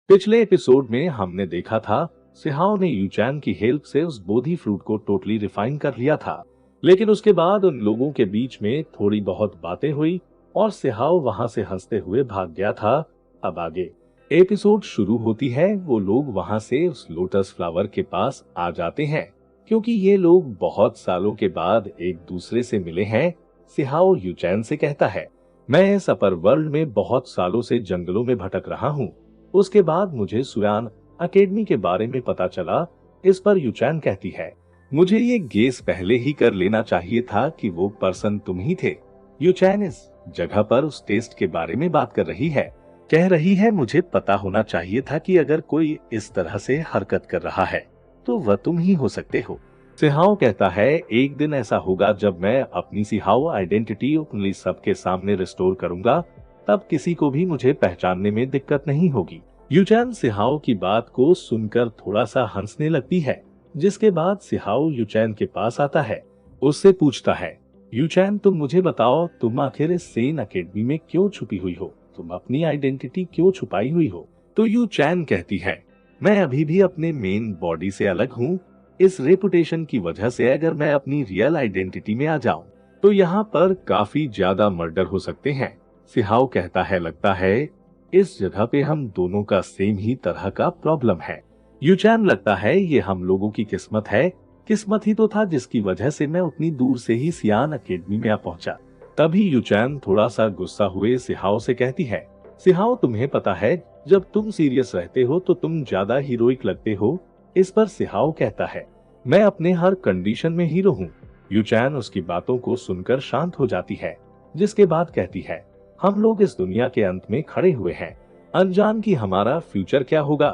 पिछले एपिसोड में हमने देखा था सिहाओ ने यूचैन की हेल्प से उस बोधी फ्रूट को टोटली रिफाइन कर लिया था। लेकिन उसके बाद उन लोगों के बीच में थोड़ी बहुत बातें हुई और सिहाओ वहां से हंसते हुए भाग गया था। अब आगे एपिसोड शुरू होती है। वो लोग वहां से उस लोटस फ्लावर के पास आ जाते हैं क्योंकि ये लोग बहुत सालों के बाद एक दूसरे से मिले हैं। सिहाओ यूचैन से कहता है, मैं इस अपर वर्ल्ड में बहुत सालों से जंगलों में भटक रहा हूँ। उसके बाद मुझे सुयान अकेडमी के बारे में पता चला। इस पर यूचैन कहती है, मुझे ये गेस पहले ही कर लेना चाहिए था कि वो पर्सन तुम ही थे। यूचैन इस जगह पर उस टेस्ट के बारे में बात कर रही है। कह रही है, मुझे पता होना चाहिए था कि अगर कोई इस तरह से हरकत कर रहा है तो वह तुम ही हो सकते हो। सिहाओ कहता है, एक दिन ऐसा होगा जब मैं अपनी सिहाओ आइडेंटिटी ओपनली सबके सामने रिस्टोर करूंगा। तब किसी को भी मुझे पहचानने में दिक्कत नहीं होगी। यूचैन सिहाओ की बात को सुनकर थोड़ा सा हंसने लगती है, जिसके बाद सिहाओ यूचैन के पास आता है। उससे पूछता है, यूचैन तुम मुझे बताओ, तुम आखिर इस सेन अकेडमी में क्यों छुपी हुई हो? तुम अपनी आइडेंटिटी क्यों छुपाई हुई हो? तो यूचैन कहती है, मैं अभी भी अपने मेन बॉडी से अलग हूँ। इस रेपुटेशन की वजह से अगर मैं अपनी रियल आइडेंटिटी में आ जाऊं तो यहाँ पर काफी ज्यादा मर्डर हो सकते हैं। सिहाओ कहता है, लगता है इस जगह पे हम दोनों का सेम ही तरह का प्रॉब्लम है। यूचैन लगता है ये हम लोगों की किस्मत है। किस्मत ही तो था जिसकी वजह से मैं उतनी दूर से ही सियान अकेडमी में आ पहुंचा। तभी यूचैन थोड़ा सा गुस्सा हुए सिहाओ से कहती है, सिहाओ तुम्हें पता है जब तुम सीरियस रहते हो तो तुम ज्यादा हीरोइक लगते हो। इस पर सिहाओ कहता है, मैं अपने हर कंडीशन में हीरो हूँ। यूचैन उसकी बातों को सुनकर शांत हो जाती है, जिसके बाद कहती है, हम लोग इस दुनिया के अंत में खड़े हुए हैं, अनजान कि हमारा फ्यूचर क्या होगा।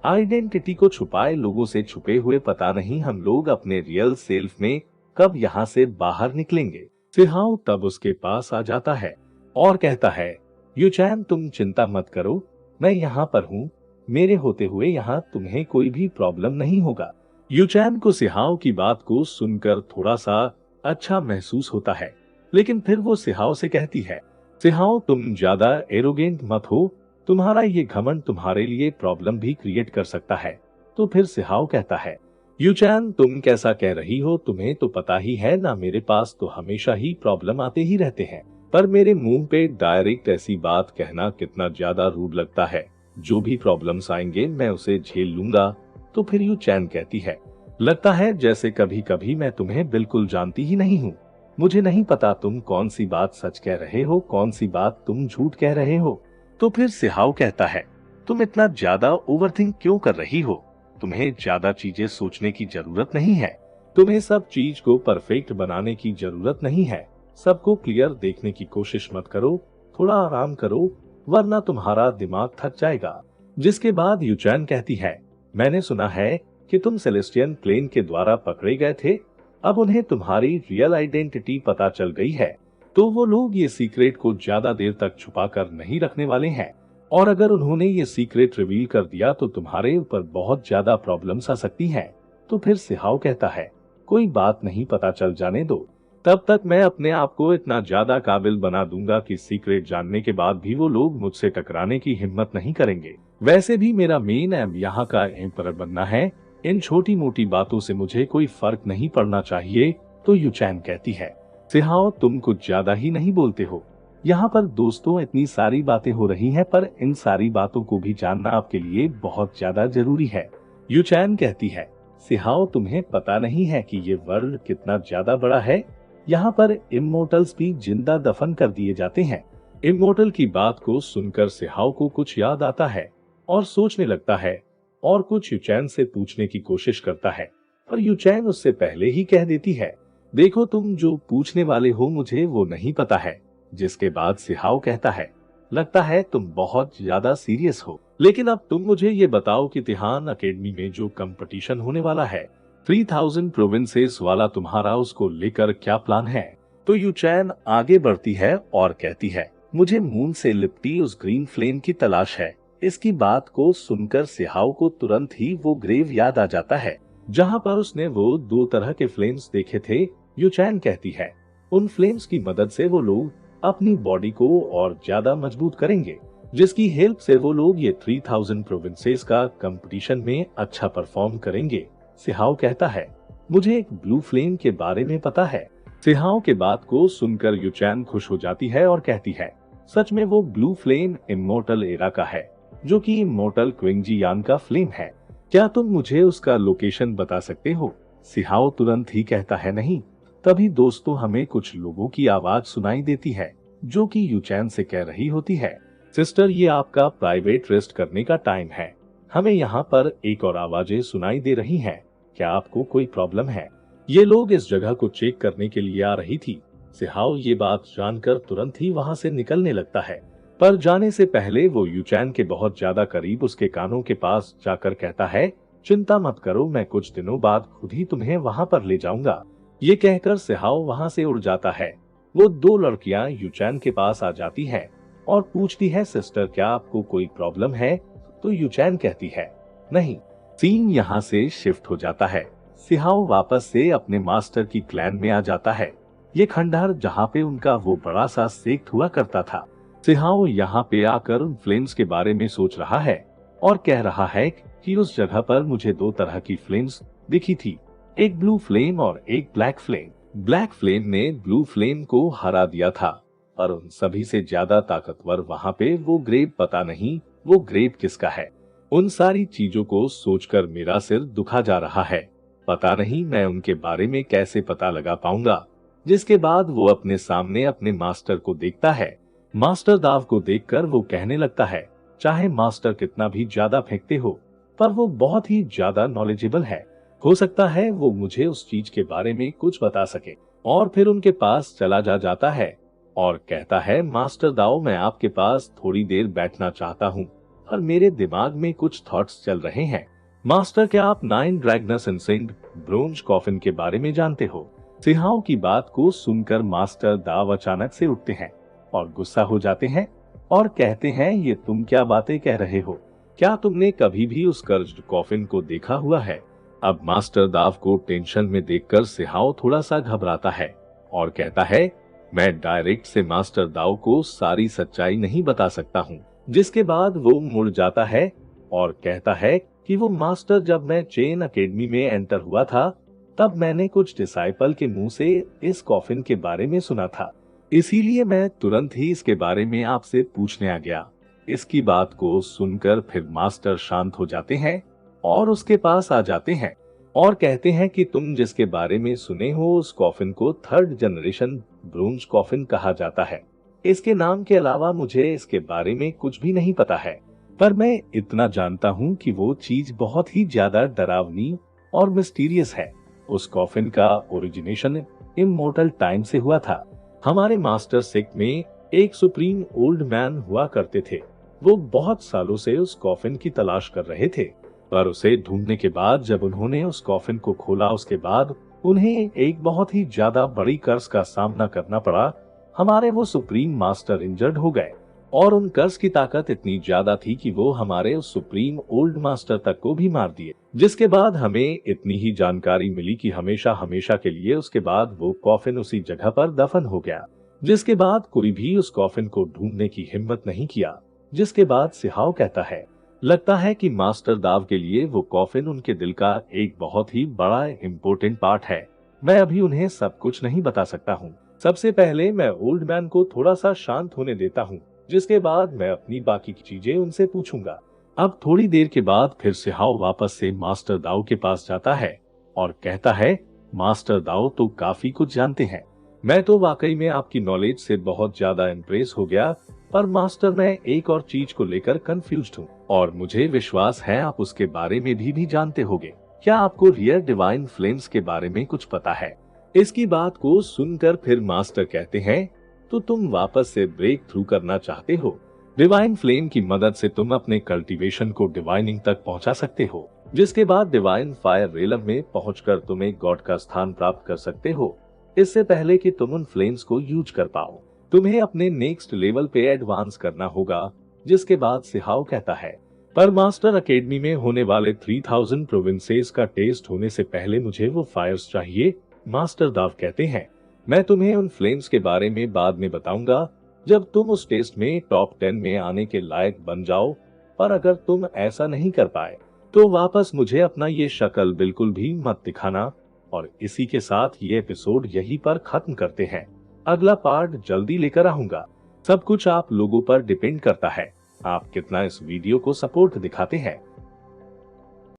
आइडेंटिटी को छुपाए लोगों से छुपे हुए पता नहीं हम लोग अपने रियल सेल्फ में कब यहाँ से बाहर निकलेंगे। सिहाओ तब उसके पास आ जाता है और कहता है, यूचैन तुम चिंता मत करो, मैं यहाँ पर हूँ। मेरे होते हुए यहाँ तुम्हें कोई भी प्रॉब्लम नहीं होगा। यूचैन को सिहाओ की बात को सुनकर थोड़ा सा अच्छा महसूस होता है, लेकिन फिर वो सिहाओ से कहती है, सिहाओ तुम ज्यादा एरोगेंट मत हो, तुम्हारा ये घमंड तुम्हारे लिए प्रॉब्लम भी क्रिएट कर सकता है। तो फिर सिहाओ कहता है, यूचैन तुम कैसा कह रही हो? तुम्हें तो पता ही है ना, मेरे पास तो हमेशा ही प्रॉब्लम आते ही रहते हैं, पर मेरे मुंह पे डायरेक्ट ऐसी बात कहना कितना ज्यादा रूड लगता है। जो भी प्रॉब्लम्स आएंगे मैं उसे झेल लूंगा। तो फिर यूचैन कहती है, लगता है जैसे कभी कभी मैं तुम्हें बिल्कुल जानती ही नहीं हूँ। मुझे नहीं पता तुम कौन सी बात सच कह रहे हो, कौन सी बात तुम झूठ कह रहे हो। तो फिर सिहाओ कहता है, तुम इतना ज्यादा ओवरथिंक क्यों कर रही हो? तुम्हें ज्यादा चीजें सोचने की जरूरत नहीं है। तुम्हें सब चीज को परफेक्ट बनाने की जरूरत नहीं है। सबको क्लियर देखने की कोशिश मत करो, थोड़ा आराम करो, वरना तुम्हारा दिमाग थक जाएगा। जिसके बाद यूचैन कहती है, मैंने सुना है कि तुम सेलेस्टियन प्लेन के द्वारा पकड़े गए थे। अब उन्हें तुम्हारी रियल आइडेंटिटी पता चल गई है, तो वो लोग ये सीक्रेट को ज्यादा देर तक छुपा कर नहीं रखने वाले हैं। और अगर उन्होंने ये सीक्रेट रिवील कर दिया तो तुम्हारे ऊपर बहुत ज्यादा प्रॉब्लम्स आ सकती हैं। तो फिर सिहाओ कहता है, कोई बात नहीं, पता चल जाने दो। तब तक मैं अपने आप को इतना ज्यादा काबिल बना दूंगा कि सीक्रेट जानने के बाद भी वो लोग मुझसे टकराने की हिम्मत नहीं करेंगे। वैसे भी मेरा मेन एम यहाँ का एम्परर बनना है। इन छोटी मोटी बातों से मुझे कोई फर्क नहीं पड़ना चाहिए। तो यूचैन कहती है, सिहाओ तुम कुछ ज्यादा ही नहीं बोलते हो। यहाँ पर दोस्तों इतनी सारी बातें हो रही हैं, पर इन सारी बातों को भी जानना आपके लिए बहुत ज्यादा जरूरी है। यूचैन कहती है, सिहाओ तुम्हें पता नहीं है कि ये वर्ल्ड कितना ज्यादा बड़ा है। यहाँ पर इमोर्टल्स भी जिंदा दफन कर दिए जाते हैं। इमोर्टल की बात को सुनकर सिहाओ को कुछ याद आता है और सोचने लगता है और कुछ यूचैन से पूछने की कोशिश करता है, पर यूचैन उससे पहले ही कह देती है, देखो तुम जो पूछने वाले हो मुझे वो नहीं पता है। जिसके बाद सिहाओ कहता है, लगता है तुम बहुत ज्यादा सीरियस हो, लेकिन अब तुम मुझे ये बताओ कि तिहान अकेडमी में जो कंपटीशन होने वाला है 3000 प्रोविंसेस वाला, तुम्हारा उसको लेकर क्या प्लान है? तो यूचैन आगे बढ़ती है और कहती है, मुझे मून से लिपटी उस ग्रीन फ्लेम की तलाश है। इसकी बात को सुनकर सिहाओ को तुरंत ही वो ग्रेव याद आ जाता है जहाँ पर उसने वो दो तरह के फ्लेम्स देखे थे। यूचैन कहती है, उन फ्लेम्स की मदद से वो लोग अपनी बॉडी को और ज्यादा मजबूत करेंगे। जिसकी हेल्प से वो लोग ये 3000 प्रोविंसेस का कंपटीशन में अच्छा परफॉर्म करेंगे। सिहाओ कहता है, मुझे एक ब्लू फ्लेम के बारे में पता है। सिहाओ के बात को सुनकर यूचैन खुश हो जाती है और कहती है, सच में वो ब्लू फ्लेम इमोर्टल एरा का है, जो कि इमोर्टल क्विंजी यान का फ्लेम है। क्या तुम मुझे उसका लोकेशन बता सकते हो? सिहाओ तुरंत ही कहता है, नहीं। तभी दोस्तों हमें कुछ लोगों की आवाज सुनाई देती है, जो कि यूचैन से कह रही होती है, सिस्टर ये आपका प्राइवेट रेस्ट करने का टाइम है। हमें यहाँ पर एक और आवाजें सुनाई दे रही हैं। क्या आपको कोई प्रॉब्लम है? ये लोग इस जगह को चेक करने के लिए आ रही थी। सिहाओ ये बात जानकर तुरंत ही वहाँ से निकलने लगता है, पर जाने से पहले वो यूचैन के बहुत ज्यादा करीब उसके कानों के पास जाकर कहता है, चिंता मत करो, मैं कुछ दिनों बाद खुद ही तुम्हें वहाँ पर ले जाऊंगा। ये कहकर सिहाओ वहाँ से उड़ जाता है। वो दो लड़कियां यूचैन के पास आ जाती हैं और पूछती है, सिस्टर क्या आपको कोई प्रॉब्लम है? तो यूचैन कहती है, नहीं। सीन यहाँ से शिफ्ट हो जाता है। सिहाओ वापस से अपने मास्टर की क्लैन में आ जाता है। ये खंडहर जहाँ पे उनका वो बड़ा सा सेक्ट हुआ करता था। सिहाओ यहाँ पे आकर उन फ्लेम्स के बारे में सोच रहा है और कह रहा है कि उस जगह पर मुझे दो तरह की फ्लेम्स दिखी थी, एक ब्लू फ्लेम और एक ब्लैक फ्लेम। ब्लैक फ्लेम ने ब्लू फ्लेम को हरा दिया था, पर उन सभी से ज्यादा ताकतवर वहाँ पे वो ग्रेव, पता नहीं वो ग्रेव किसका है। उन सारी चीजों को सोचकर मेरा सिर दुखा जा रहा है। पता नहीं मैं उनके बारे में कैसे पता लगा पाऊंगा। जिसके बाद वो अपने सामने अपने मास्टर को देखता है। मास्टर दाव को देखकर वो कहने लगता है, चाहे मास्टर कितना भी ज्यादा फेंकते हो, पर वो बहुत ही ज्यादा नॉलेजेबल है। हो सकता है वो मुझे उस चीज के बारे में कुछ बता सके। और फिर उनके पास चला जाता है और कहता है, मास्टर दाओ मैं आपके पास थोड़ी देर बैठना चाहता हूँ और मेरे दिमाग में कुछ थॉट्स चल रहे हैं। मास्टर क्या आप 9 ड्रैगनस इंसेंट ब्रोंज कॉफिन के बारे में जानते हो? सिहाओ की बात को सुनकर मास्टर दाव अचानक से उठते हैं और गुस्सा हो जाते हैं और कहते हैं, ये तुम क्या बातें कह रहे हो? क्या तुमने कभी भी उस कर्ज्ड कॉफिन को देखा हुआ है? अब मास्टर दाव को टेंशन में देखकर सिहाओ थोड़ा सा घबराता है और कहता है, मैं डायरेक्ट से मास्टर दाव को सारी सच्चाई नहीं बता सकता हूँ। जिसके बाद वो मुड़ जाता है और कहता है कि वो मास्टर, जब मैं चेन एकेडमी में एंटर हुआ था तब मैंने कुछ डिसाइपल के मुंह से इस कॉफिन के बारे में सुना था, इसीलिए मैं तुरंत ही इसके बारे में आपसे पूछने आ गया। इसकी बात को सुनकर फिर मास्टर शांत हो जाते हैं और उसके पास आ जाते हैं और कहते हैं कि तुम जिसके बारे में सुने हो उस कॉफिन को 3rd जनरेशन ब्रोंज कॉफिन कहा जाता है। इसके नाम के अलावा मुझे इसके बारे में कुछ भी नहीं पता है, पर मैं इतना जानता हूँ कि वो चीज बहुत ही ज्यादा डरावनी और मिस्टीरियस है। उस कॉफिन का ओरिजिनेशन इमोर्टल टाइम से हुआ था। हमारे मास्टर सेक्ट में एक सुप्रीम ओल्ड मैन हुआ करते थे। वो बहुत सालों से उस कॉफिन की तलाश कर रहे थे, पर उसे ढूंढने के बाद जब उन्होंने उस कॉफिन को खोला, उसके बाद उन्हें एक बहुत ही ज्यादा बड़ी कर्ज का सामना करना पड़ा। हमारे वो सुप्रीम मास्टर इंजर्ड हो गए और उन कर्ज की ताकत इतनी ज्यादा थी कि वो हमारे उस सुप्रीम ओल्ड मास्टर तक को भी मार दिए। जिसके बाद हमें इतनी ही जानकारी मिली कि हमेशा हमेशा के लिए उसके बाद वो कॉफिन उसी जगह पर दफन हो गया। जिसके बाद कोई भी उस कॉफिन को ढूंढने की हिम्मत नहीं किया। जिसके बाद सिहाओ कहता है, लगता है कि मास्टर दाव के लिए वो कॉफिन उनके दिल का एक बहुत ही बड़ा इम्पोर्टेंट पार्ट है। मैं अभी उन्हें सब कुछ नहीं बता सकता हूँ। सबसे पहले मैं ओल्ड मैन को थोड़ा सा शांत होने देता हूँ, जिसके बाद मैं अपनी बाकी की चीजें उनसे पूछूंगा। अब थोड़ी देर के बाद फिर सिहाओ वापस से मास्टर दाओ के पास जाता है और कहता है, मास्टर दाओ तो काफी कुछ जानते हैं। मैं तो वाकई में आपकी नॉलेज से बहुत ज्यादा इम्प्रेस हो गया, पर मास्टर मैं एक और चीज को लेकर कंफ्यूज्ड हूँ और मुझे विश्वास है आप उसके बारे में भी जानते होंगे। क्या आपको रियर डिवाइन फ्लेम्स के बारे में कुछ पता है? इसकी बात को सुनकर फिर मास्टर कहते हैं, तो तुम वापस से ब्रेक थ्रू करना चाहते हो। डिवाइन फ्लेम की मदद से तुम अपने कल्टीवेशन को डिवाइनिंग तक पहुंचा सकते हो, जिसके बाद डिवाइन फायर रेलम में पहुंचकर तुम एक गॉड का स्थान प्राप्त कर सकते हो, इससे पहले कि तुम उन फ्लेम्स को यूज कर पाओ। तुम्हें अपने नेक्स्ट लेवल पे एडवांस करना होगा। जिसके बाद सिहाओ कहता है, पर मास्टर एकेडमी में होने वाले 3000 प्रोविंसेस का टेस्ट होने से पहले मुझे वो फायर्स चाहिए। मास्टर दाव कहते हैं, मैं तुम्हें उन फ्लेम्स के बारे में बाद में बताऊंगा। जब तुम उस टेस्ट में टॉप 10 में आने के लायक बन जाओ। पर अगर तुम ऐसा नहीं कर पाए तो वापस मुझे अपना ये शक्ल बिल्कुल भी मत दिखाना। और इसी के साथ ये एपिसोड यहीं पर खत्म करते हैं। अगला पार्ट जल्दी लेकर आऊंगा। सब कुछ आप लोगों पर डिपेंड करता है, आप कितना इस वीडियो को सपोर्ट दिखाते हैं।